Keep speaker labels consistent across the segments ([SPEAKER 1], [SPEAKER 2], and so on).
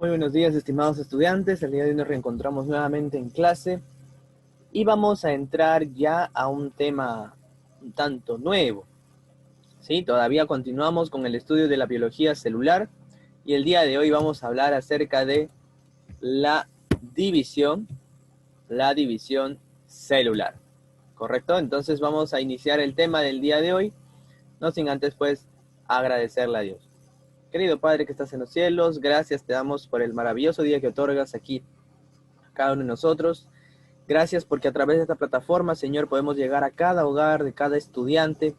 [SPEAKER 1] Muy buenos días, estimados estudiantes. El día de hoy nos reencontramos nuevamente en clase y vamos a entrar ya a un tema un tanto nuevo. ¿Sí? Todavía continuamos con el estudio de la biología celular y el día de hoy vamos a hablar acerca de la división, celular. ¿Correcto? Entonces vamos a iniciar el tema del día de hoy, no sin antes pues agradecerle a Dios. Querido Padre que estás en los cielos, gracias te damos por el maravilloso día que otorgas aquí a cada uno de nosotros. Gracias porque a través de esta plataforma, Señor, podemos llegar a cada hogar de cada estudiante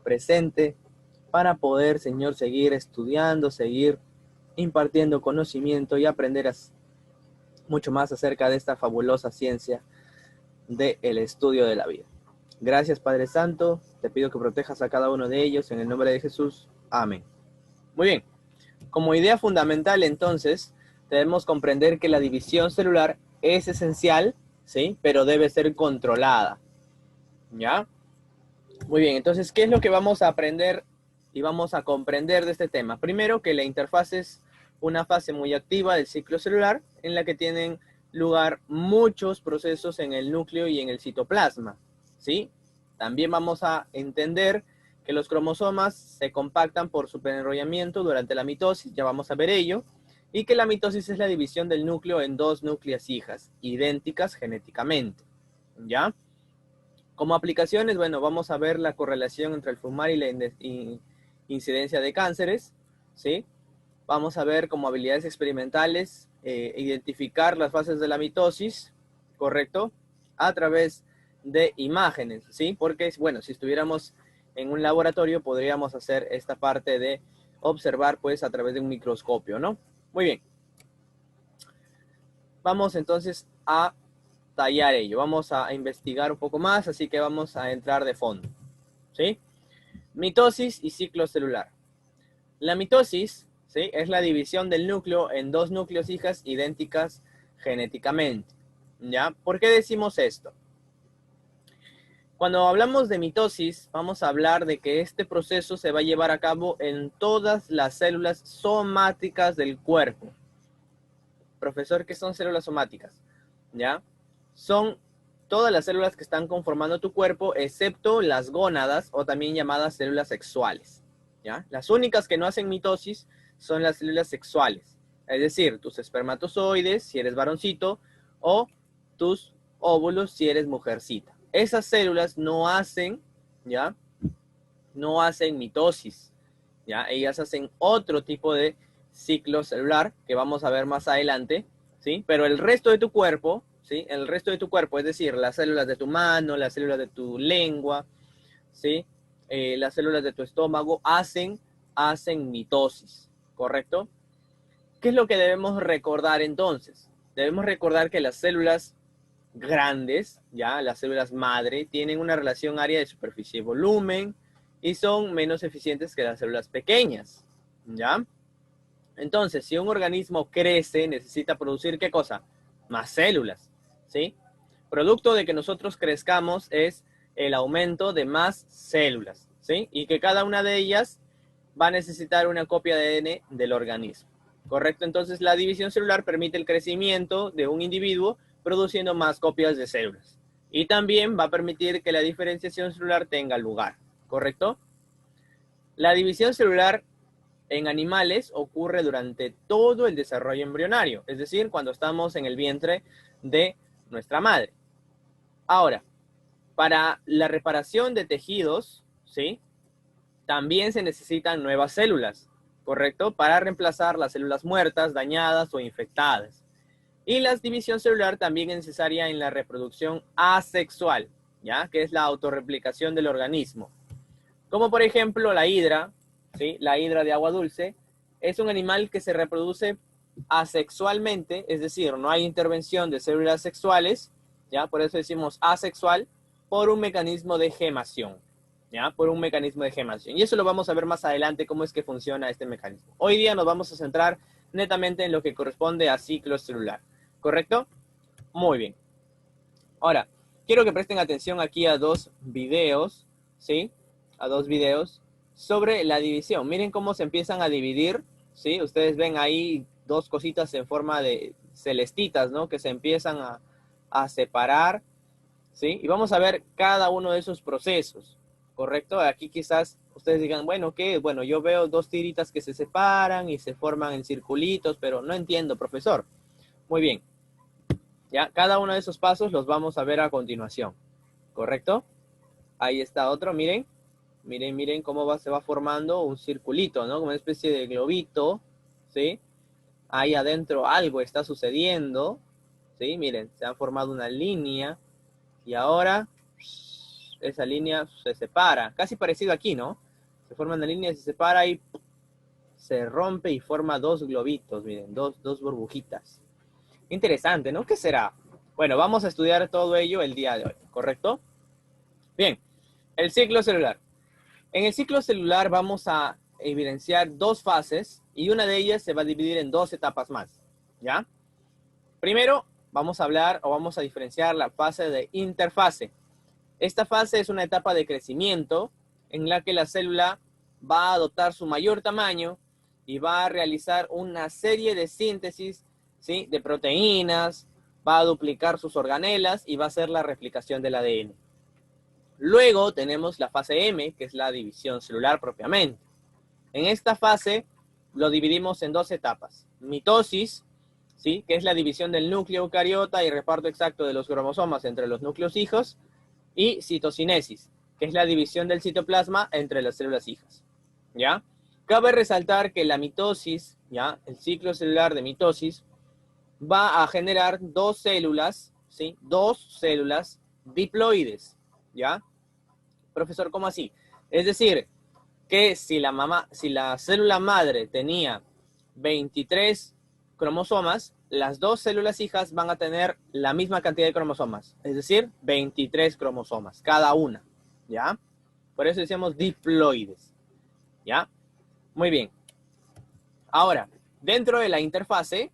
[SPEAKER 1] presente para poder, Señor, seguir estudiando, seguir impartiendo conocimiento y aprender mucho más acerca de esta fabulosa ciencia del estudio de la vida. Gracias, Padre Santo. Te pido que protejas a cada uno de ellos en el nombre de Jesús. Amén. Muy bien. Como idea fundamental, entonces, debemos comprender que la división celular es esencial, ¿sí? Pero debe ser controlada, ¿ya? Muy bien, entonces, ¿qué es lo que vamos a aprender y vamos a comprender de este tema? Primero, que la interfaz es una fase muy activa del ciclo celular en la que tienen lugar muchos procesos en el núcleo y en el citoplasma, ¿sí? También vamos a entender que los cromosomas se compactan por superenrollamiento durante la mitosis, ya vamos a ver ello, y que la mitosis es la división del núcleo en dos núcleas hijas, idénticas genéticamente, ¿ya? Como aplicaciones, bueno, vamos a ver la correlación entre el fumar y la incidencia de cánceres, ¿sí? Vamos a ver como habilidades experimentales, identificar las fases de la mitosis, ¿correcto? A través de imágenes, ¿sí? Porque, bueno, si estuviéramos en un laboratorio, podríamos hacer esta parte de observar, pues, a través de un microscopio, ¿no? Muy bien. Vamos entonces a tallar ello. Vamos a investigar un poco más, así que vamos a entrar de fondo, ¿sí? Mitosis y ciclo celular. La mitosis, ¿sí? Es la división del núcleo en dos núcleos hijas idénticas genéticamente, ¿ya? ¿Por qué decimos esto? Cuando hablamos de mitosis, vamos a hablar de que este proceso se va a llevar a cabo en todas las células somáticas del cuerpo. Profesor, ¿qué son células somáticas? ¿Ya? Son todas las células que están conformando tu cuerpo, excepto las gónadas, o también llamadas células sexuales, ¿ya? Las únicas que no hacen mitosis son las células sexuales, es decir, tus espermatozoides, si eres varoncito, o tus óvulos, si eres mujercita. Esas células no hacen, ¿ya? No hacen mitosis, ¿ya? Ellas hacen otro tipo de ciclo celular que vamos a ver más adelante, ¿sí? Pero el resto de tu cuerpo, ¿sí? El resto de tu cuerpo, es decir, las células de tu mano, las células de tu lengua, ¿sí? Las células de tu estómago hacen mitosis, ¿correcto? ¿Qué es lo que debemos recordar entonces? Debemos recordar que las células grandes, ya las células madre, tienen una relación área de superficie y volumen y son menos eficientes que las células pequeñas, ¿ya? Entonces, si un organismo crece, necesita producir ¿qué cosa? Más células, ¿sí? Producto de que nosotros crezcamos es el aumento de más células, ¿sí? Y que cada una de ellas va a necesitar una copia de ADN del organismo, ¿correcto? Entonces, la división celular permite el crecimiento de un individuo produciendo más copias de células. Y también va a permitir que la diferenciación celular tenga lugar, ¿correcto? La división celular en animales ocurre durante todo el desarrollo embrionario, es decir, cuando estamos en el vientre de nuestra madre. Ahora, para la reparación de tejidos, ¿sí? También se necesitan nuevas células, ¿correcto? Para reemplazar las células muertas, dañadas o infectadas. Y la división celular también es necesaria en la reproducción asexual, ¿ya? Que es la autorreplicación del organismo. Como por ejemplo la hidra, ¿sí? La hidra de agua dulce, es un animal que se reproduce asexualmente, es decir, no hay intervención de células sexuales, ¿ya? Por eso decimos asexual, por un mecanismo de gemación, ¿ya? Por un mecanismo de gemación. Y eso lo vamos a ver más adelante, cómo es que funciona este mecanismo. Hoy día nos vamos a centrar netamente en lo que corresponde a ciclo celular, ¿correcto? Muy bien. Ahora, quiero que presten atención aquí a dos videos, ¿sí? A dos videos sobre la división. Miren cómo se empiezan a dividir, ¿sí? Ustedes ven ahí dos cositas en forma de celestitas, ¿no? Que se empiezan a separar, ¿sí? Y vamos a ver cada uno de esos procesos, ¿correcto? Aquí quizás ustedes digan, bueno, ¿qué? Bueno, yo veo dos tiritas que se separan y se forman en circulitos, pero no entiendo, profesor. Muy bien. Ya, cada uno de esos pasos los vamos a ver a continuación, ¿correcto? Ahí está otro, miren. Miren cómo se va formando un circulito, ¿no? Como una especie de globito, ¿sí? Ahí adentro algo está sucediendo, ¿sí? Miren, se ha formado una línea y ahora esa línea se separa, casi parecido aquí, ¿no? Se forma una línea, se separa y se rompe y forma dos globitos, miren, dos burbujitas. Interesante, ¿no? ¿Qué será? Bueno, vamos a estudiar todo ello el día de hoy, ¿correcto? Bien, el ciclo celular. En el ciclo celular vamos a evidenciar dos fases y una de ellas se va a dividir en dos etapas más, ¿ya? Primero, vamos a hablar o vamos a diferenciar la fase de interfase. Esta fase es una etapa de crecimiento en la que la célula va a adoptar su mayor tamaño y va a realizar una serie de síntesis, ¿sí? De proteínas, va a duplicar sus organelas y va a hacer la replicación del ADN. Luego tenemos la fase M, que es la división celular propiamente. En esta fase lo dividimos en dos etapas. Mitosis, ¿sí? Que es la división del núcleo eucariota y reparto exacto de los cromosomas entre los núcleos hijos. Y citocinesis, que es la división del citoplasma entre las células hijas. ¿Ya? Cabe resaltar que la mitosis, ¿ya? El ciclo celular de mitosis va a generar dos células, ¿sí? Dos células diploides, ¿ya? Profesor, ¿cómo así? Es decir, que si la célula madre tenía 23 cromosomas, las dos células hijas van a tener la misma cantidad de cromosomas, es decir, 23 cromosomas, cada una, ¿ya? Por eso decimos diploides, ¿ya? Muy bien. Ahora, dentro de la interfase,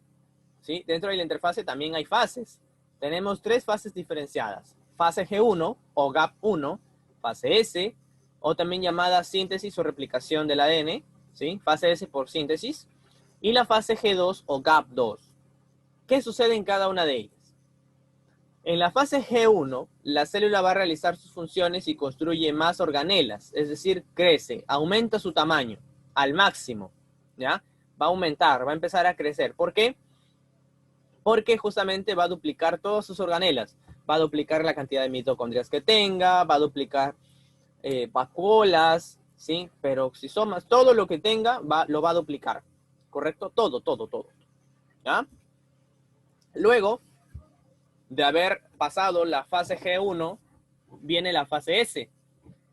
[SPEAKER 1] ¿sí? Dentro de la interfase también hay fases. Tenemos tres fases diferenciadas. Fase G1 o GAP1, fase S, o también llamada síntesis o replicación del ADN, ¿sí? Fase S por síntesis, y la fase G2 o GAP2. ¿Qué sucede en cada una de ellas? En la fase G1, la célula va a realizar sus funciones y construye más organelas, es decir, crece, aumenta su tamaño al máximo, ¿ya? Va a aumentar, va a empezar a crecer. ¿Por qué? Porque justamente va a duplicar todas sus organelas, va a duplicar la cantidad de mitocondrias que tenga, va a duplicar vacuolas, ¿sí? Peroxisomas, todo lo que tenga lo va a duplicar, ¿correcto? Todo. ¿Ya? Luego de haber pasado la fase G1, viene la fase S.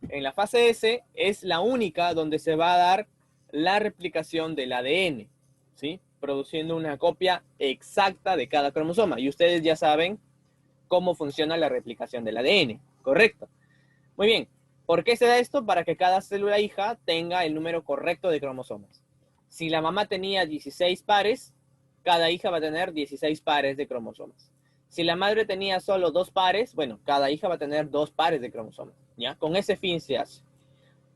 [SPEAKER 1] En la fase S es la única donde se va a dar la replicación del ADN, ¿sí? Produciendo una copia exacta de cada cromosoma. Y ustedes ya saben cómo funciona la replicación del ADN, ¿correcto? Muy bien. ¿Por qué se da esto? Para que cada célula hija tenga el número correcto de cromosomas. Si la mamá tenía 16 pares, cada hija va a tener 16 pares de cromosomas. Si la madre tenía solo 2 pares, bueno, cada hija va a tener 2 pares de cromosomas, ¿ya? Con ese fin se hace.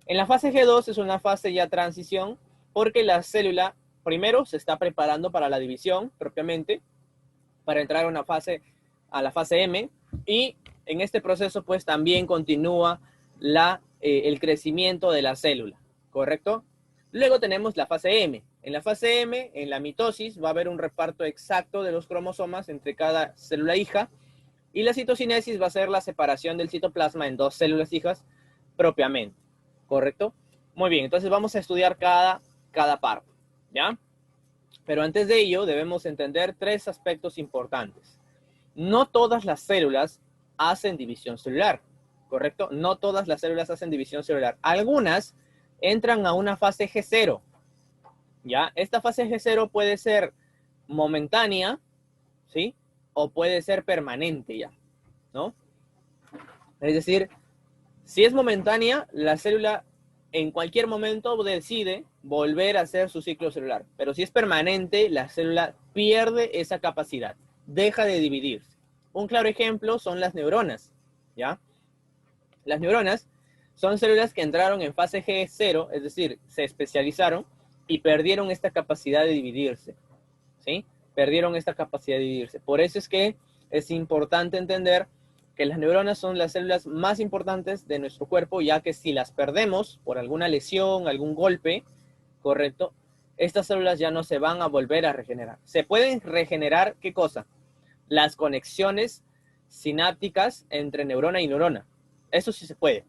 [SPEAKER 1] En la fase G2 es una fase ya transición porque la célula primero se está preparando para la división propiamente, para entrar a la fase M, y en este proceso pues también continúa el crecimiento de la célula, ¿correcto? Luego tenemos la fase M. En la fase M, en la mitosis, va a haber un reparto exacto de los cromosomas entre cada célula hija, y la citocinesis va a ser la separación del citoplasma en dos células hijas propiamente, ¿correcto? Muy bien, entonces vamos a estudiar cada parte, ¿ya? Pero antes de ello debemos entender tres aspectos importantes. No todas las células hacen división celular, ¿correcto? No todas las células hacen división celular. Algunas entran a una fase G0, ¿ya? Esta fase G0 puede ser momentánea, ¿sí? O puede ser permanente ya, ¿no? Es decir, si es momentánea, la célula en cualquier momento decide volver a hacer su ciclo celular. Pero si es permanente, la célula pierde esa capacidad, deja de dividirse. Un claro ejemplo son las neuronas, ¿ya? Las neuronas son células que entraron en fase G0, es decir, se especializaron y perdieron esta capacidad de dividirse, ¿sí? Perdieron esta capacidad de dividirse. Por eso es que es importante entender que las neuronas son las células más importantes de nuestro cuerpo, ya que si las perdemos por alguna lesión, algún golpe, ¿correcto? Estas células ya no se van a volver a regenerar. ¿Se pueden regenerar qué cosa? Las conexiones sinápticas entre neurona y neurona. Eso sí se puede,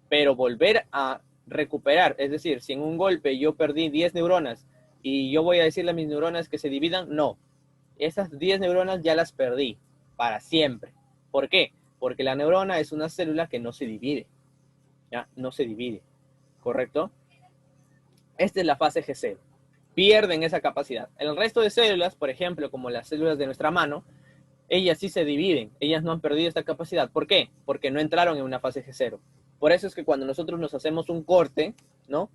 [SPEAKER 1] pero volver a recuperar, es decir, si en un golpe yo perdí 10 neuronas y yo voy a decirle a mis neuronas que se dividan, no. Esas 10 neuronas ya las perdí para siempre. ¿Por qué? Porque la neurona es una célula que no se divide. ¿Ya? No se divide. ¿Correcto? Esta es la fase G0. Pierden esa capacidad. El resto de células, por ejemplo, como las células de nuestra mano, ellas sí se dividen. Ellas no han perdido esta capacidad. ¿Por qué? Porque no entraron en una fase G0. Por eso es que cuando nosotros nos hacemos un corte, ¿no?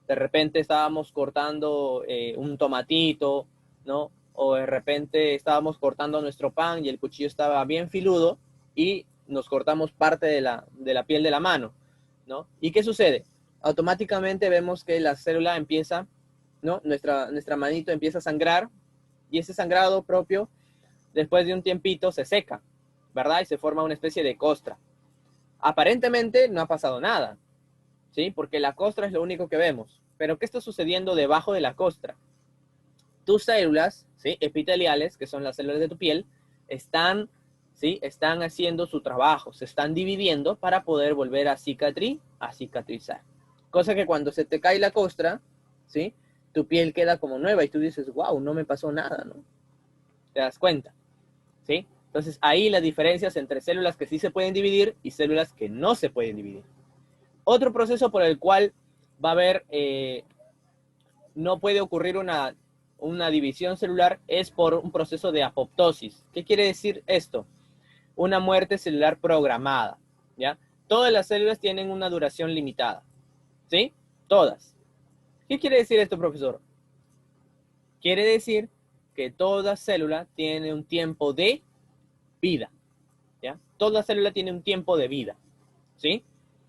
[SPEAKER 1] De repente estábamos cortando un tomatito, ¿no? O de repente estábamos cortando nuestro pan y el cuchillo estaba bien filudo y nos cortamos parte de la piel de la mano, ¿no? ¿Y qué sucede? Automáticamente vemos que la célula empieza, ¿no? Nuestra manito empieza a sangrar y ese sangrado propio, después de un tiempito, se seca, ¿verdad? Y se forma una especie de costra. Aparentemente no ha pasado nada, ¿sí? Porque la costra es lo único que vemos. Pero ¿qué está sucediendo debajo de la costra? Tus células, ¿sí? Epiteliales, que son las células de tu piel, están, ¿sí? Están haciendo su trabajo, se están dividiendo para poder volver a cicatrizar. Cosa que cuando se te cae la costra, ¿sí? Tu piel queda como nueva y tú dices, wow, no me pasó nada, ¿no? ¿Te das cuenta? ¿Sí? Entonces ahí las diferencias entre células que sí se pueden dividir y células que no se pueden dividir. Otro proceso por el cual va a haber, no puede ocurrir una división celular es por un proceso de apoptosis. ¿Qué quiere decir esto? Una muerte celular programada, ¿ya? Todas las células tienen una duración limitada, ¿sí? Todas. ¿Qué quiere decir esto, profesor? Quiere decir que toda célula tiene un tiempo de vida, ¿ya? Toda célula tiene un tiempo de vida, ¿sí?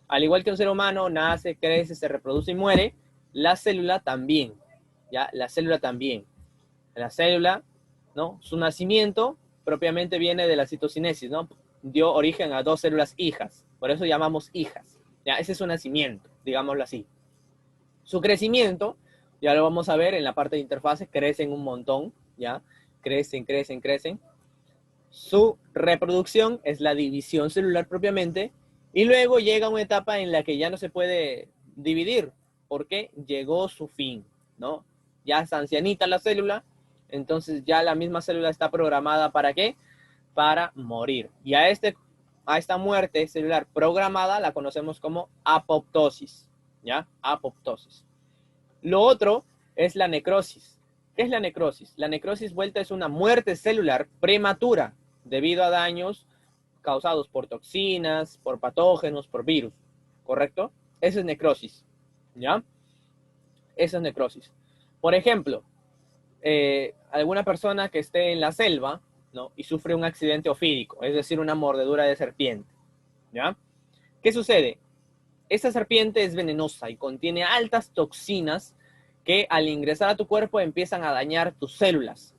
[SPEAKER 1] Al igual que un ser humano nace, crece, se reproduce y muere, la célula también, ¿ya? La célula también. La célula, ¿no? Su nacimiento propiamente viene de la citocinesis, ¿no? Dio origen a dos células hijas, por eso llamamos hijas, ¿ya? Ese es su nacimiento, digámoslo así. Su crecimiento, ya lo vamos a ver en la parte de interfase, crecen un montón, ¿ya? Crecen, crecen, crecen. Su reproducción es la división celular propiamente, y luego llega una etapa en la que ya no se puede dividir, porque llegó su fin, ¿no? Ya es ancianita la célula, entonces ya la misma célula está programada ¿para qué? Para morir. Y a esta muerte celular programada la conocemos como apoptosis, ¿ya? Apoptosis. Lo otro es la necrosis. ¿Qué es la necrosis? La necrosis vuelta es una muerte celular prematura debido a daños causados por toxinas, por patógenos, por virus, ¿correcto? Eso es necrosis, ¿ya? Eso es necrosis. Por ejemplo, alguna persona que esté en la selva, ¿no? Y sufre un accidente ofídico, es decir, una mordedura de serpiente, ¿ya? ¿Qué sucede? Esta serpiente es venenosa y contiene altas toxinas que al ingresar a tu cuerpo empiezan a dañar tus células.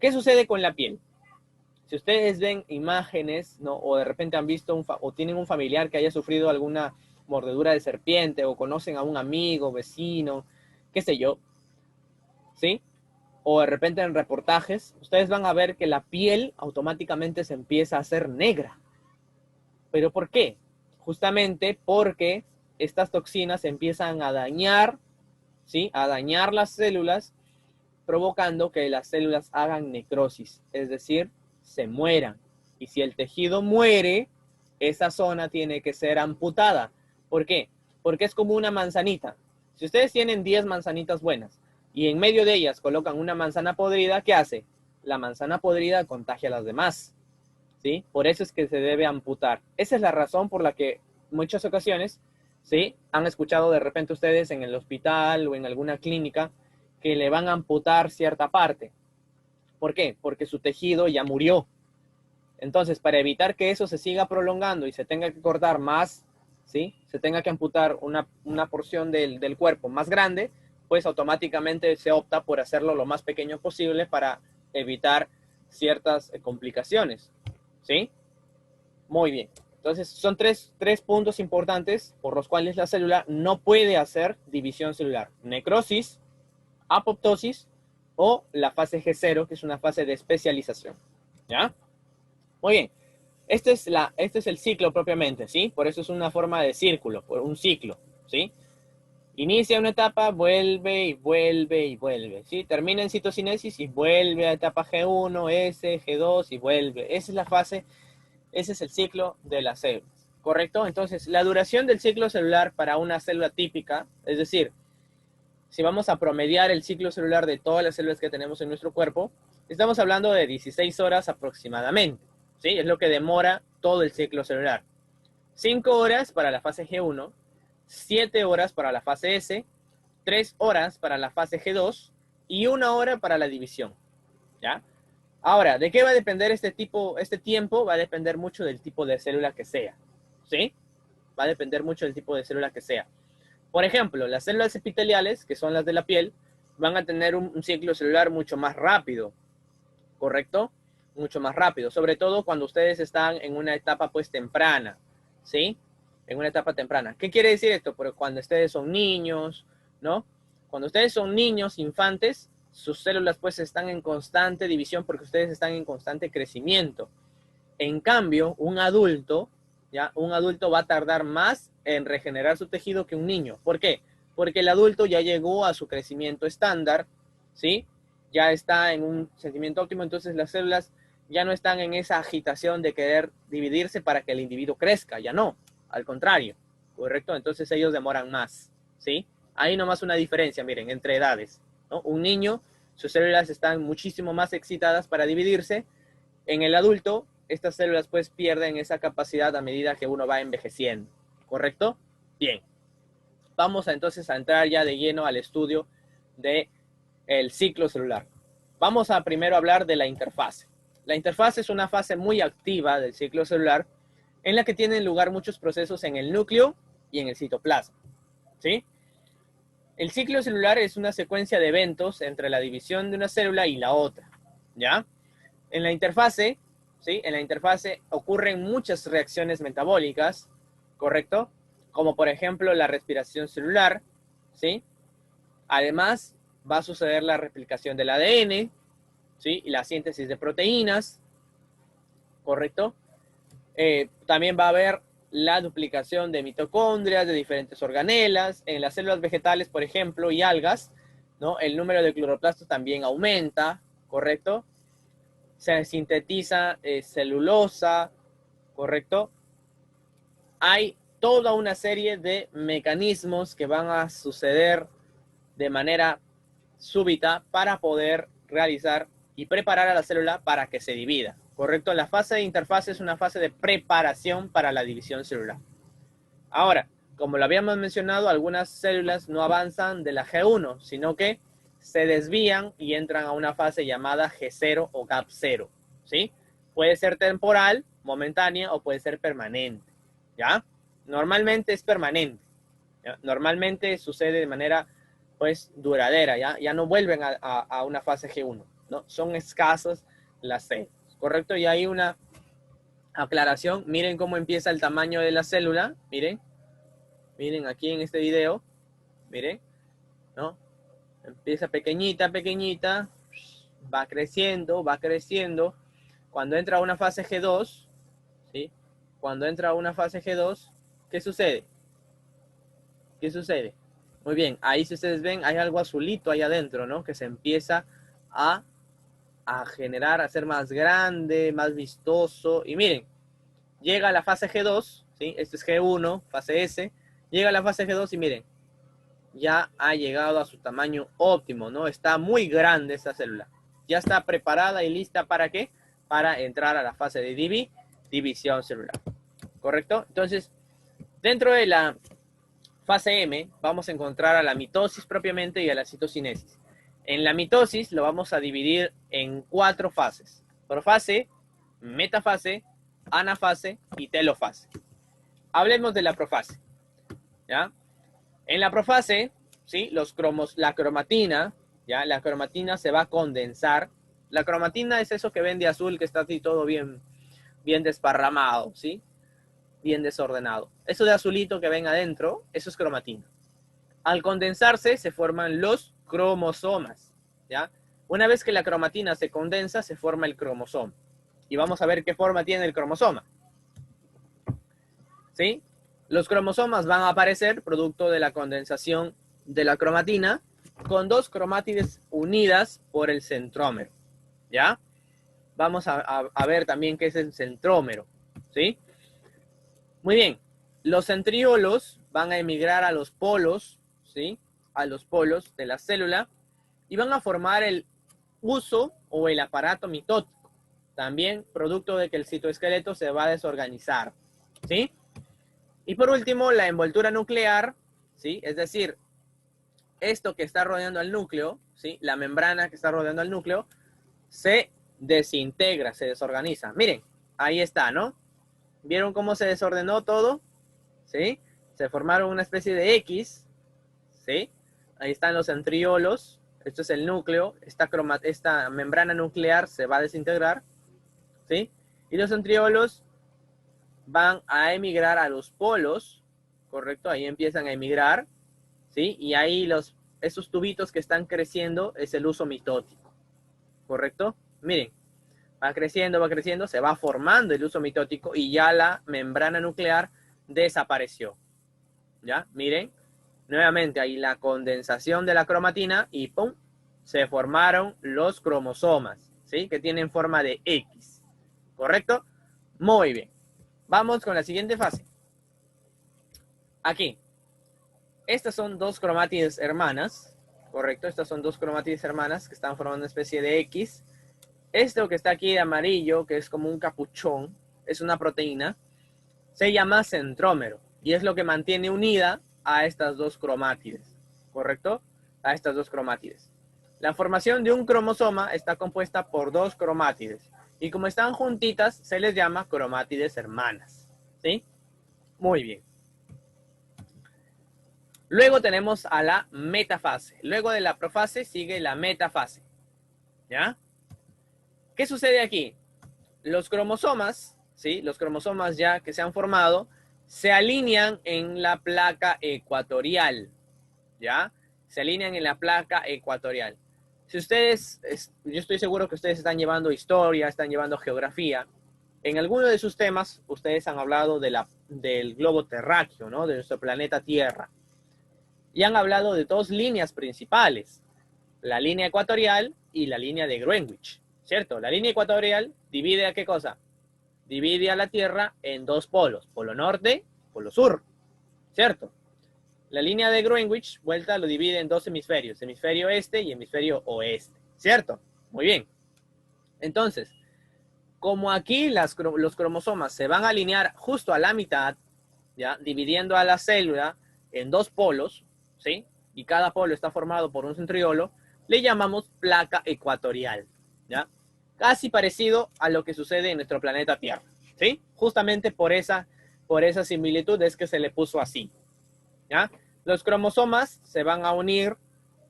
[SPEAKER 1] ¿Qué sucede con la piel? Si ustedes ven imágenes, ¿no? O de repente han visto o tienen un familiar que haya sufrido alguna mordedura de serpiente o conocen a un amigo, vecino, qué sé yo, ¿sí? O de repente en reportajes, ustedes van a ver que la piel automáticamente se empieza a hacer negra. ¿Pero por qué? Justamente porque estas toxinas empiezan a dañar, ¿sí? A dañar las células, provocando que las células hagan necrosis, es decir, se mueran. Y si el tejido muere, esa zona tiene que ser amputada. ¿Por qué? Porque es como una manzanita. Si ustedes tienen 10 manzanitas buenas y en medio de ellas colocan una manzana podrida, ¿qué hace? La manzana podrida contagia a las demás, ¿sí? Por eso es que se debe amputar. Esa es la razón por la que en muchas ocasiones, ¿sí? Han escuchado de repente ustedes en el hospital o en alguna clínica que le van a amputar cierta parte. ¿Por qué? Porque su tejido ya murió. Entonces, para evitar que eso se siga prolongando y se tenga que cortar más, ¿sí? Se tenga que amputar una porción del cuerpo más grande, pues automáticamente se opta por hacerlo lo más pequeño posible para evitar ciertas complicaciones, ¿sí? Muy bien. Entonces, son tres puntos importantes por los cuales la célula no puede hacer división celular. Necrosis, apoptosis o la fase G0, que es una fase de especialización. ¿Ya? Muy bien. Este es el ciclo propiamente, ¿sí? Por eso es una forma de círculo, por un ciclo, ¿sí? Inicia una etapa, vuelve y vuelve y vuelve, ¿sí? Termina en citocinesis y vuelve a etapa G1, S, G2 y vuelve. Esa es la fase, ese es el ciclo de las células, ¿correcto? Entonces, la duración del ciclo celular para una célula típica, es decir, si vamos a promediar el ciclo celular de todas las células que tenemos en nuestro cuerpo, estamos hablando de 16 horas aproximadamente, ¿sí? Es lo que demora todo el ciclo celular. 5 horas para la fase G1, 7 horas para la fase S, 3 horas para la fase G2 y 1 hora para la división, ¿ya? Ahora, ¿de qué va a depender este tiempo? Va a depender mucho del tipo de célula que sea, ¿sí? Va a depender mucho del tipo de célula que sea. Por ejemplo, las células epiteliales, que son las de la piel, van a tener un ciclo celular mucho más rápido, ¿correcto? Mucho más rápido, sobre todo cuando ustedes están en una etapa pues temprana, ¿sí? En una etapa temprana. ¿Qué quiere decir esto? Porque cuando ustedes son niños, ¿no? Cuando ustedes son niños, infantes, sus células pues están en constante división porque ustedes están en constante crecimiento. En cambio, un adulto, ¿ya? Un adulto va a tardar más en regenerar su tejido que un niño. ¿Por qué? Porque el adulto ya llegó a su crecimiento estándar, ¿sí? Ya está en un sentimiento óptimo, entonces las células ya no están en esa agitación de querer dividirse para que el individuo crezca, ya no, al contrario, ¿correcto? Entonces ellos demoran más, ¿sí? Hay nomás una diferencia, miren, entre edades, ¿no? Un niño, sus células están muchísimo más excitadas para dividirse. En el adulto, estas células pues pierden esa capacidad a medida que uno va envejeciendo, ¿correcto? Bien, vamos entonces a entrar ya de lleno al estudio del ciclo celular. Vamos a primero hablar de la interfase. La interfase es una fase muy activa del ciclo celular en la que tienen lugar muchos procesos en el núcleo y en el citoplasma, ¿sí? El ciclo celular es una secuencia de eventos entre la división de una célula y la otra, ¿ya? En la interfase, ¿sí? En la interfase ocurren muchas reacciones metabólicas, ¿correcto? Como por ejemplo la respiración celular, ¿sí? Además, va a suceder la replicación del ADN, ¿sí? Y la síntesis de proteínas, ¿correcto? También va a haber la duplicación de mitocondrias, de diferentes organelas. En las células vegetales, por ejemplo, y algas, ¿no? El número de cloroplastos también aumenta, ¿correcto? Se sintetiza celulosa, ¿correcto? Hay toda una serie de mecanismos que van a suceder de manera súbita para poder realizar y preparar a la célula para que se divida, ¿correcto? La fase de interfase es una fase de preparación para la división celular. Ahora, como lo habíamos mencionado, algunas células no avanzan de la G1, sino que se desvían y entran a una fase llamada G0 o GAP0, ¿sí? Puede ser temporal, momentánea o puede ser permanente, ¿ya? Normalmente es permanente, ¿ya? Normalmente sucede de manera, pues, duradera, ¿ya? Ya no vuelven a una fase G1, ¿no? Son escasas las células, ¿correcto? Y hay una aclaración, miren cómo empieza el tamaño de la célula, miren aquí en este video, miren, ¿no? Empieza pequeñita, pequeñita, va creciendo, cuando entra a una fase G2, ¿sí? Cuando entra a una fase G2, ¿qué sucede? ¿Qué sucede? Muy bien, ahí si ustedes ven, hay algo azulito ahí adentro, ¿no? Que se empieza a generar, a ser más grande, más vistoso, y miren, llega a la fase G2, ¿sí? Este es G1, fase S, llega a la fase G2 y miren, ya ha llegado a su tamaño óptimo, ¿no? Está muy grande esta célula. Ya está preparada y lista ¿para qué? Para entrar a la fase de división celular, ¿correcto? Entonces, dentro de la fase M vamos a encontrar a la mitosis propiamente y a la citocinesis. En la mitosis lo vamos a dividir en 4 fases: profase, metafase, anafase y telofase. Hablemos de la profase, ¿ya? En la profase ¿sí? La cromatina, ¿ya? La cromatina se va a condensar. La cromatina es eso que ven de azul, que está así todo bien, bien desparramado, ¿sí? Bien desordenado. Eso de azulito que ven adentro, eso es cromatina. Al condensarse se forman los cromosomas, ¿ya? Una vez que la cromatina se condensa, se forma el cromosoma. Y vamos a ver qué forma tiene el cromosoma, ¿sí? Los cromosomas van a aparecer producto de la condensación de la cromatina con dos cromátides unidas por el centrómero, ¿ya? Vamos a ver también qué es el centrómero, ¿sí? Muy bien, los centriolos van a emigrar a los polos, ¿sí? A los polos de la célula y van a formar el uso o el aparato mitótico, también producto de que el citoesqueleto se va a desorganizar, ¿sí? Y por último, la envoltura nuclear, ¿sí? Es decir, esto que está rodeando al núcleo, ¿sí? La membrana que está rodeando al núcleo, se desintegra, se desorganiza. Miren, ahí está, ¿no? ¿Vieron cómo se desordenó todo? ¿Sí? Se formaron una especie de X, ¿sí? Ahí están los centriolos, esto es el núcleo, esta membrana nuclear se va a desintegrar, ¿sí? Y los centriolos van a emigrar a los polos, ¿correcto? Ahí empiezan a emigrar, ¿sí? Y ahí esos tubitos que están creciendo es el uso mitótico, ¿correcto? Miren, va creciendo, se va formando el uso mitótico y ya la membrana nuclear desapareció, ¿ya? Miren, nuevamente ahí la condensación de la cromatina y ¡pum! Se formaron los cromosomas, ¿sí? Que tienen forma de X, ¿correcto? Muy bien. Vamos con la siguiente fase. Aquí. Estas son dos cromátides hermanas, ¿correcto? Estas son dos cromátides hermanas que están formando una especie de X. Esto que está aquí de amarillo, que es como un capuchón, es una proteína, se llama centrómero y es lo que mantiene unida a estas dos cromátides, ¿correcto? A estas dos cromátides. La formación de un cromosoma está compuesta por dos cromátides y como están juntitas, se les llama cromátides hermanas, ¿sí? Muy bien. Luego tenemos a la metafase. Luego de la profase sigue la metafase, ¿ya? ¿Qué sucede aquí? Los cromosomas, ¿sí? Los cromosomas ya que se han formado, se alinean en la placa ecuatorial, ¿ya? Se alinean en la placa ecuatorial. Si ustedes, yo estoy seguro que ustedes están llevando historia, están llevando geografía. En alguno de sus temas, ustedes han hablado del globo terráqueo, ¿no? De nuestro planeta Tierra. Y han hablado de dos líneas principales, la línea ecuatorial y la línea de Greenwich, ¿cierto? La línea ecuatorial divide a qué cosa? Divide a la Tierra en dos polos, polo norte, polo sur, ¿cierto? La línea de Greenwich, vuelta, lo divide en dos hemisferios, hemisferio este y hemisferio oeste, ¿cierto? Muy bien. Entonces, como aquí los cromosomas se van a alinear justo a la mitad, ¿ya? Dividiendo a la célula en dos polos, ¿sí? Y cada polo está formado por un centriolo, le llamamos placa ecuatorial, ¿ya? Casi parecido a lo que sucede en nuestro planeta Tierra, ¿sí? Justamente por esa similitud es que se le puso así, ¿ya? Los cromosomas se van a unir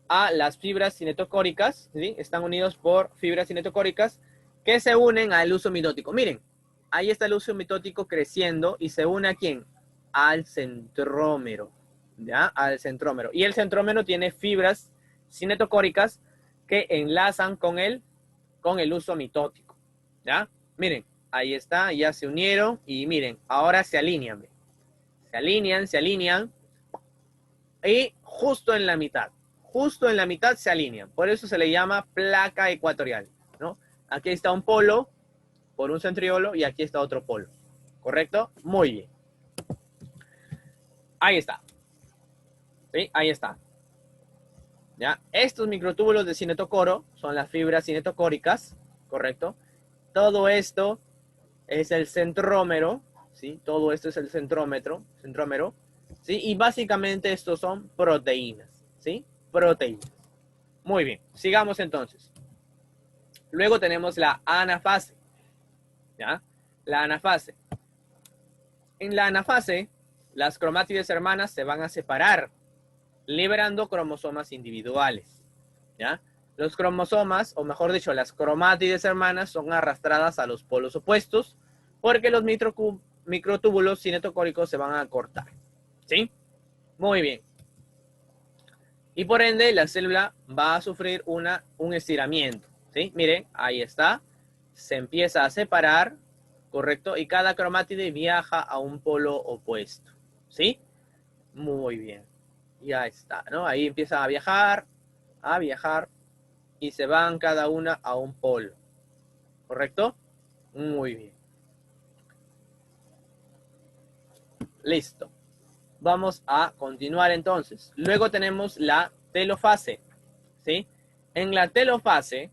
[SPEAKER 1] a las fibras cinetocóricas, ¿sí? Están unidos por fibras cinetocóricas que se unen al uso mitótico. Miren, ahí está el uso mitótico creciendo y se une ¿a quién? Al centrómero, ¿ya? Al centrómero. Y el centrómero tiene fibras cinetocóricas que enlazan con el uso mitótico, ¿ya? Miren, ahí está, ya se unieron y miren, ahora se alinean. Se alinean y justo en la mitad se alinean. Por eso se le llama placa ecuatorial, ¿no? Aquí está un polo por un centriolo y aquí está otro polo, ¿correcto? Muy bien. Ahí está. ¿Sí? Ahí está. ¿Ya? Estos microtúbulos de cinetocoro son las fibras cinetocóricas, ¿correcto? Todo esto es el centrómero, ¿sí? Todo esto es el centrómero, ¿sí? Y básicamente estos son proteínas, ¿sí? Proteínas. Muy bien, sigamos entonces. Luego tenemos la anafase, ¿ya? La anafase. En la anafase, las cromátides hermanas se van a separar, liberando cromosomas individuales, ¿ya? Los cromosomas, o mejor dicho, las cromátides hermanas son arrastradas a los polos opuestos porque los microtúbulos cinetocóricos se van a cortar, ¿sí? Muy bien. Y por ende, la célula va a sufrir un estiramiento, ¿sí? Miren, ahí está. Se empieza a separar, ¿correcto? Y cada cromátide viaja a un polo opuesto, ¿sí? Muy bien. Ya está, ¿no? Ahí empieza a viajar, y se van cada una a un polo, ¿correcto? Muy bien. Listo. Vamos a continuar entonces. Luego tenemos la telofase, ¿sí? En la telofase,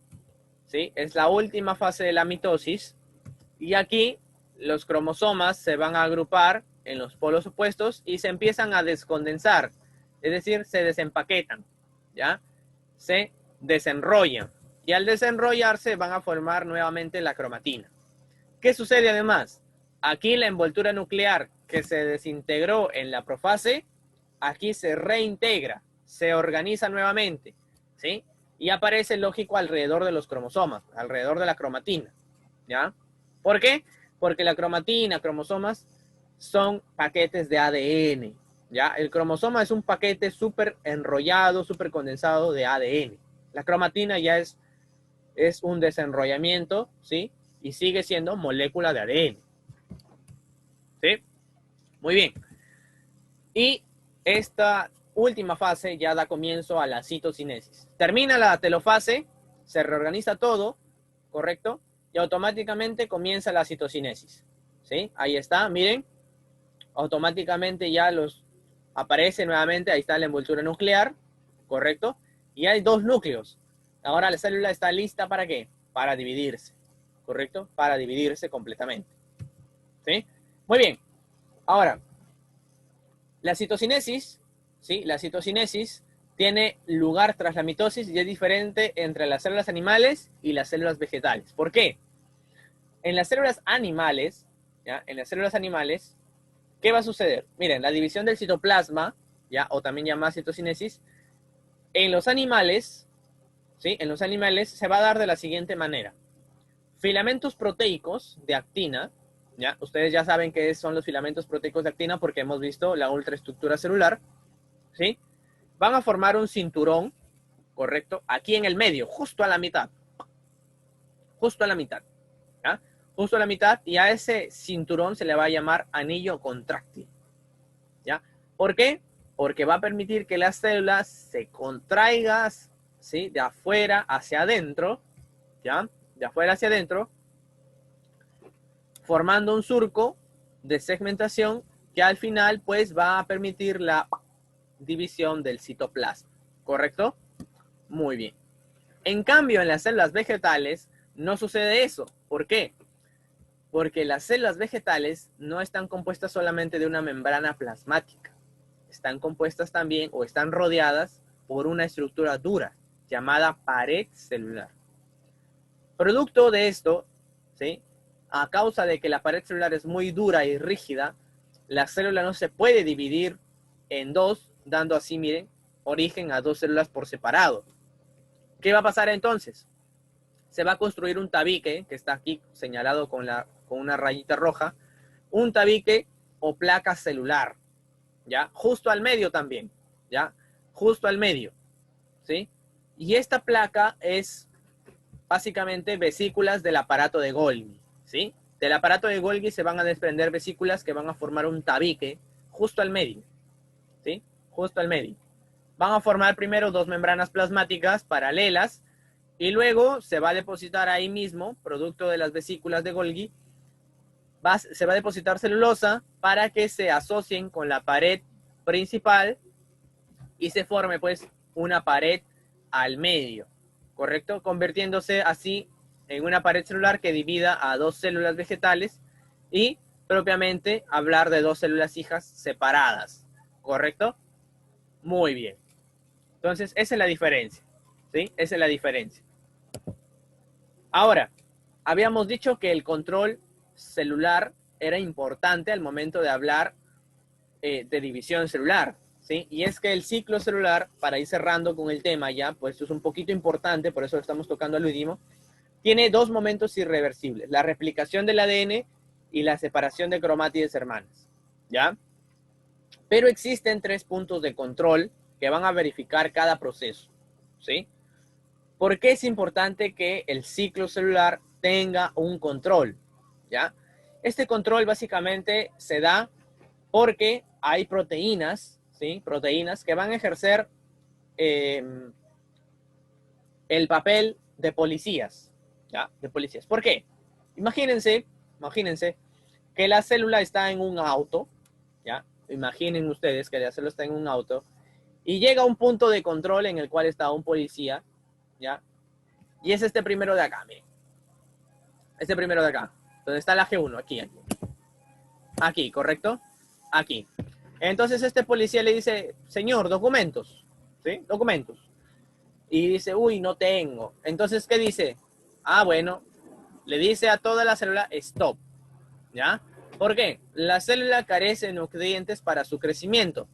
[SPEAKER 1] ¿sí? Es la última fase de la mitosis, y aquí los cromosomas se van a agrupar en los polos opuestos y se empiezan a descondensar, es decir, se desempaquetan, ¿ya? Se desenrollan, y al desenrollarse van a formar nuevamente la cromatina. ¿Qué sucede además? Aquí la envoltura nuclear que se desintegró en la profase, aquí se reintegra, se organiza nuevamente, ¿sí? Y aparece lógico alrededor de los cromosomas, alrededor de la cromatina, ¿ya? ¿Por qué? Porque la cromatina, cromosomas, son paquetes de ADN, ¿ya? El cromosoma es un paquete súper enrollado, súper condensado de ADN. La cromatina ya es un desenrollamiento, ¿sí? Y sigue siendo molécula de ADN, ¿sí? Muy bien. Y esta última fase ya da comienzo a la citocinesis. Termina la telofase, se reorganiza todo, ¿correcto? Y automáticamente comienza la citocinesis, ¿sí? Ahí está, miren, automáticamente ya aparece nuevamente, ahí está la envoltura nuclear, ¿correcto? Y hay dos núcleos. Ahora la célula está lista ¿para qué? Para dividirse, ¿correcto? Para dividirse completamente, ¿sí? Muy bien. Ahora, la citocinesis, ¿sí? La citocinesis tiene lugar tras la mitosis y es diferente entre las células animales y las células vegetales. ¿Por qué? En las células animales, ¿ya? En las células animales, ¿qué va a suceder? Miren, la división del citoplasma, ¿ya? O también llamada citocinesis, en los animales, ¿sí? En los animales se va a dar de la siguiente manera. Filamentos proteicos de actina, ¿ya? Ustedes ya saben qué son los filamentos proteicos de actina porque hemos visto la ultraestructura celular, ¿sí? Van a formar un cinturón, ¿correcto? Aquí en el medio, justo a la mitad. Justo a la mitad, ¿ya? Justo a la mitad, y a ese cinturón se le va a llamar anillo contráctil, ¿ya? ¿Por qué? Porque va a permitir que las células se contraigan, ¿sí? De afuera hacia adentro, ¿ya? De afuera hacia adentro, formando un surco de segmentación que al final, pues, va a permitir la división del citoplasma, ¿correcto? Muy bien. En cambio, en las células vegetales no sucede eso. ¿Por qué? Porque las células vegetales no están compuestas solamente de una membrana plasmática. Están compuestas también o están rodeadas por una estructura dura llamada pared celular. Producto de esto, ¿sí? A causa de que la pared celular es muy dura y rígida, la célula no se puede dividir en dos, dando así, miren, origen a dos células por separado. ¿Qué va a pasar entonces? Se va a construir un tabique, que está aquí señalado con una rayita roja, un tabique o placa celular, ¿ya? Justo al medio también, ¿ya? Justo al medio, ¿sí? Y esta placa es básicamente vesículas del aparato de Golgi, ¿sí? Del aparato de Golgi se van a desprender vesículas que van a formar un tabique justo al medio, ¿sí? Justo al medio. Van a formar primero dos membranas plasmáticas paralelas y luego se va a depositar ahí mismo, producto de las vesículas de Golgi, se va a depositar celulosa para que se asocien con la pared principal y se forme pues una pared al medio, ¿correcto? Convirtiéndose así en una pared celular que divida a dos células vegetales y propiamente hablar de dos células hijas separadas, ¿correcto? Muy bien. Entonces, esa es la diferencia, ¿sí? Esa es la diferencia. Ahora, habíamos dicho que el control celular era importante al momento de hablar de división celular, ¿sí? Y es que el ciclo celular, para ir cerrando con el tema ya, pues es un poquito importante, por eso lo estamos tocando al último, tiene dos momentos irreversibles, la replicación del ADN y la separación de cromátides hermanas, ¿ya? Pero existen tres puntos de control que van a verificar cada proceso, ¿sí? ¿Por qué es importante que el ciclo celular tenga un control? ¿Ya? Este control básicamente se da porque hay proteínas, ¿sí? Proteínas que van a ejercer el papel de policías, ¿ya? De policías. ¿Por qué? Imagínense que la célula está en un auto, ¿ya? Imaginen ustedes que la célula está en un auto y llega a un punto de control en el cual está un policía, ¿ya? Y es este primero de acá, miren. Este primero de acá. Donde está la G1, aquí. Aquí, ¿correcto? Aquí. Entonces este policía le dice, señor, documentos. ¿Sí? Documentos. Y dice, uy, no tengo. Entonces, ¿qué dice? Ah, bueno. Le dice a toda la célula, stop. ¿Ya? ¿Por qué? La célula carece de nutrientes para su crecimiento.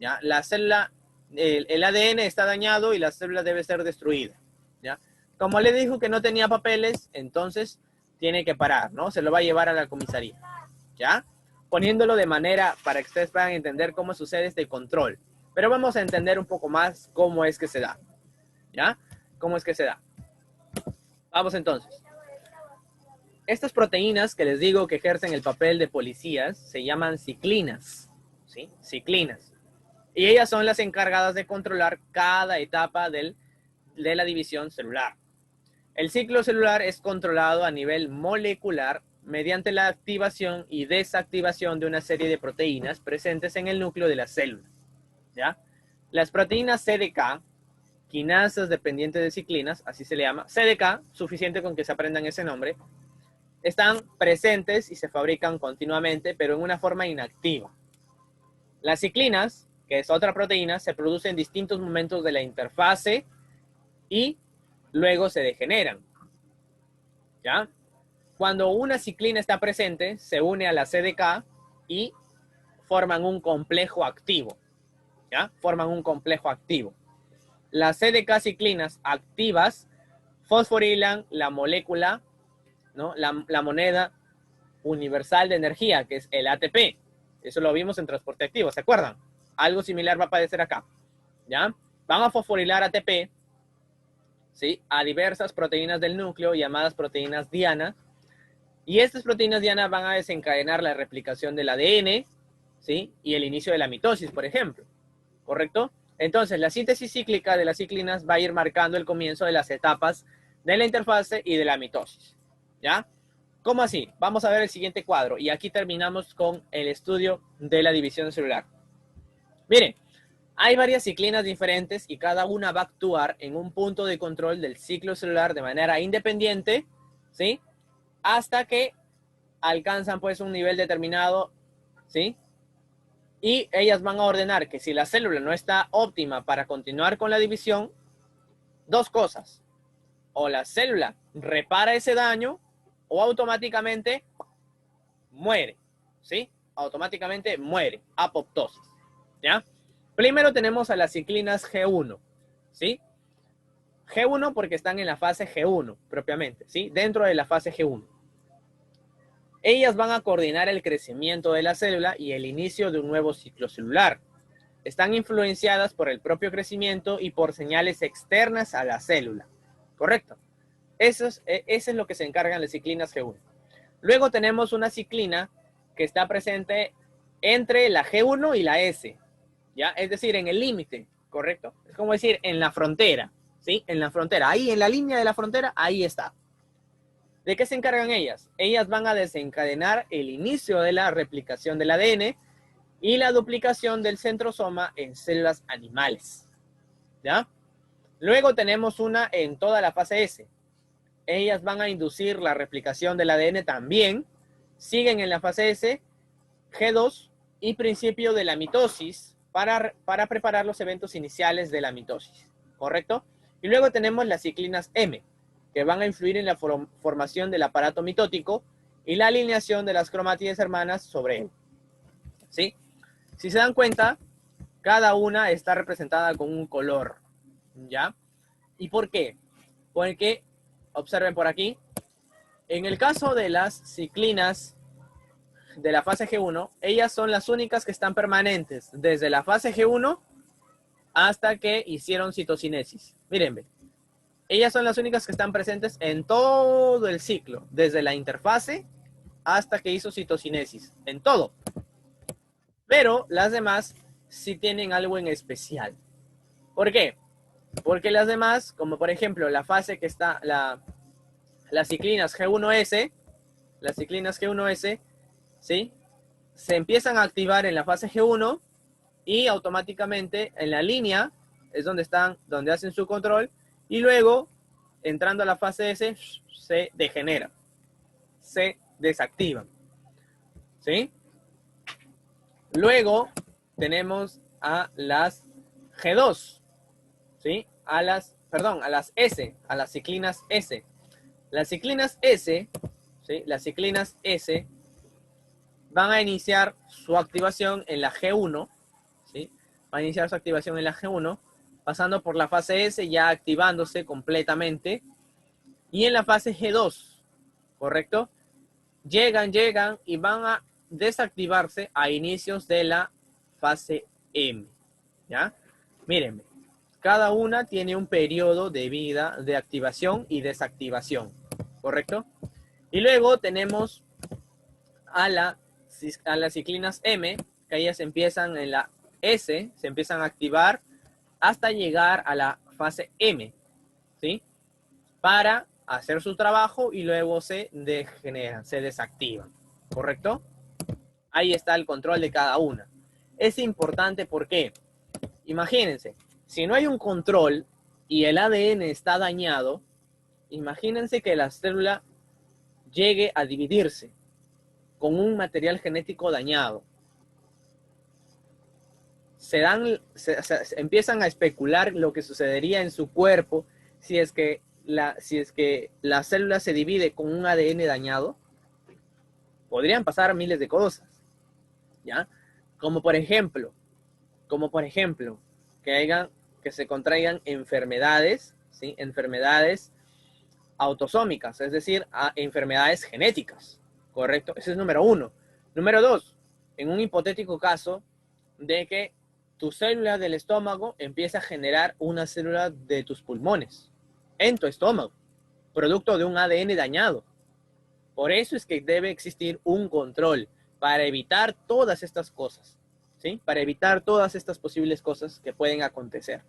[SPEAKER 1] ¿Ya? La célula, el ADN está dañado y la célula debe ser destruida. ¿Ya? Como le dijo que no tenía papeles, entonces tiene que parar, ¿no? Se lo va a llevar a la comisaría, ¿ya? Poniéndolo de manera para que ustedes puedan entender cómo sucede este control. Pero vamos a entender un poco más cómo es que se da, ¿ya? ¿Cómo es que se da? Vamos entonces. Estas proteínas que les digo que ejercen el papel de policías se llaman ciclinas, ¿sí? Ciclinas. Y ellas son las encargadas de controlar cada etapa de la división celular. El ciclo celular es controlado a nivel molecular mediante la activación y desactivación de una serie de proteínas presentes en el núcleo de la célula, ¿ya? Las proteínas CDK, quinasas dependientes de ciclinas, así se le llama, CDK, suficiente con que se aprendan ese nombre, están presentes y se fabrican continuamente, pero en una forma inactiva. Las ciclinas, que es otra proteína, se producen en distintos momentos de la interfase y luego se degeneran, ¿ya? Cuando una ciclina está presente, se une a la CDK y forman un complejo activo, ¿ya? Forman un complejo activo. Las CDK ciclinas activas fosforilan la molécula, ¿no? La moneda universal de energía, que es el ATP. Eso lo vimos en transporte activo, ¿se acuerdan? Algo similar va a aparecer acá, ¿ya? Van a fosforilar ATP, ¿sí? A diversas proteínas del núcleo llamadas proteínas diana. Y estas proteínas diana van a desencadenar la replicación del ADN, ¿sí? Y el inicio de la mitosis, por ejemplo. ¿Correcto? Entonces, la síntesis cíclica de las ciclinas va a ir marcando el comienzo de las etapas de la interfase y de la mitosis. ¿Ya? ¿Cómo así? Vamos a ver el siguiente cuadro. Y aquí terminamos con el estudio de la división celular. Miren, hay varias ciclinas diferentes y cada una va a actuar en un punto de control del ciclo celular de manera independiente, ¿sí? Hasta que alcanzan pues un nivel determinado, ¿sí? Y ellas van a ordenar que si la célula no está óptima para continuar con la división, dos cosas. O la célula repara ese daño o automáticamente muere, ¿sí? Automáticamente muere, apoptosis, ¿ya? Primero tenemos a las ciclinas G1, ¿sí? G1 porque están en la fase G1 propiamente, ¿sí? Dentro de la fase G1. Ellas van a coordinar el crecimiento de la célula y el inicio de un nuevo ciclo celular. Están influenciadas por el propio crecimiento y por señales externas a la célula. ¿Correcto? Eso es lo que se encargan las ciclinas G1. Luego tenemos una ciclina que está presente entre la G1 y la S, ¿ya? Es decir, en el límite, ¿correcto? Es como decir, en la frontera, ¿sí? En la frontera, ahí en la línea de la frontera, ahí está. ¿De qué se encargan ellas? Ellas van a desencadenar el inicio de la replicación del ADN y la duplicación del centrosoma en células animales, ¿ya? Luego tenemos una en toda la fase S. Ellas van a inducir la replicación del ADN también, siguen en la fase S, G2 y principio de la mitosis para preparar los eventos iniciales de la mitosis, ¿correcto? Y luego tenemos las ciclinas M, que van a influir en la formación del aparato mitótico y la alineación de las cromátides hermanas sobre él, ¿sí? Si se dan cuenta, Cada una está representada con un color, ¿ya? ¿Y por qué? Porque, observen por aquí, en el caso de las ciclinas de la fase G1, ellas son las únicas que están permanentes desde la fase G1 hasta que hicieron citocinesis. Miren, ellas son las únicas que están presentes en todo el ciclo, desde la interfase hasta que hizo citocinesis, en todo. Pero las demás sí tienen algo en especial. ¿Por qué? Porque las demás, como por ejemplo la fase que está, las ciclinas G1S, ¿sí? Se empiezan a activar en la fase G1 y automáticamente en la línea es donde están, donde hacen su control, y luego, entrando a la fase S, se degenera, se desactivan, ¿sí? Luego tenemos a las G2, ¿sí? A las S, a las ciclinas S. Las ciclinas S, ¿sí? Las ciclinas S van a iniciar su activación en la G1, ¿sí? Van a iniciar su activación en la G1, pasando por la fase S, ya activándose completamente, y en la fase G2, ¿correcto? Llegan y van a desactivarse a inicios de la fase M, ¿ya? Mírenme, cada una tiene un periodo de vida de activación y desactivación, ¿correcto? Y luego tenemos a las ciclinas M, que ellas empiezan en la S, se empiezan a activar hasta llegar a la fase M, ¿sí? Para hacer su trabajo y luego se degeneran, se desactivan, ¿correcto? Ahí está el control de cada una. Es importante porque, imagínense, si no hay un control y el ADN está dañado, imagínense que la célula llegue a dividirse con un material genético dañado. Se empiezan a especular lo que sucedería en su cuerpo si es que la célula se divide con un ADN dañado. Podrían pasar miles de cosas, ¿ya? Como por ejemplo, que se contraigan enfermedades, ¿sí? Enfermedades autosómicas, es decir, enfermedades genéticas, ¿correcto? Ese es número uno. Número dos, en un hipotético caso de que tu célula del estómago empiece a generar una célula de tus pulmones en tu estómago, producto de un ADN dañado. Por eso es que debe existir un control para evitar todas estas cosas, ¿sí? Para evitar todas estas posibles cosas que pueden acontecer,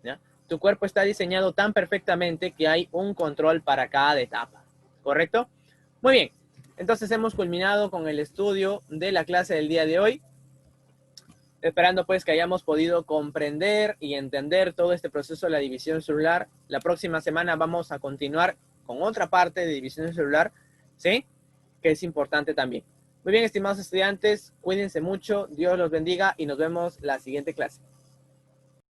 [SPEAKER 1] ¿ya? Tu cuerpo está diseñado tan perfectamente que hay un control para cada etapa, ¿correcto? Muy bien, entonces hemos culminado con el estudio de la clase del día de hoy, esperando pues que hayamos podido comprender y entender todo este proceso de la división celular. La próxima semana vamos a continuar con otra parte de división celular, ¿sí? Que es importante también. Muy bien, estimados estudiantes, cuídense mucho, Dios los bendiga y nos vemos la siguiente clase.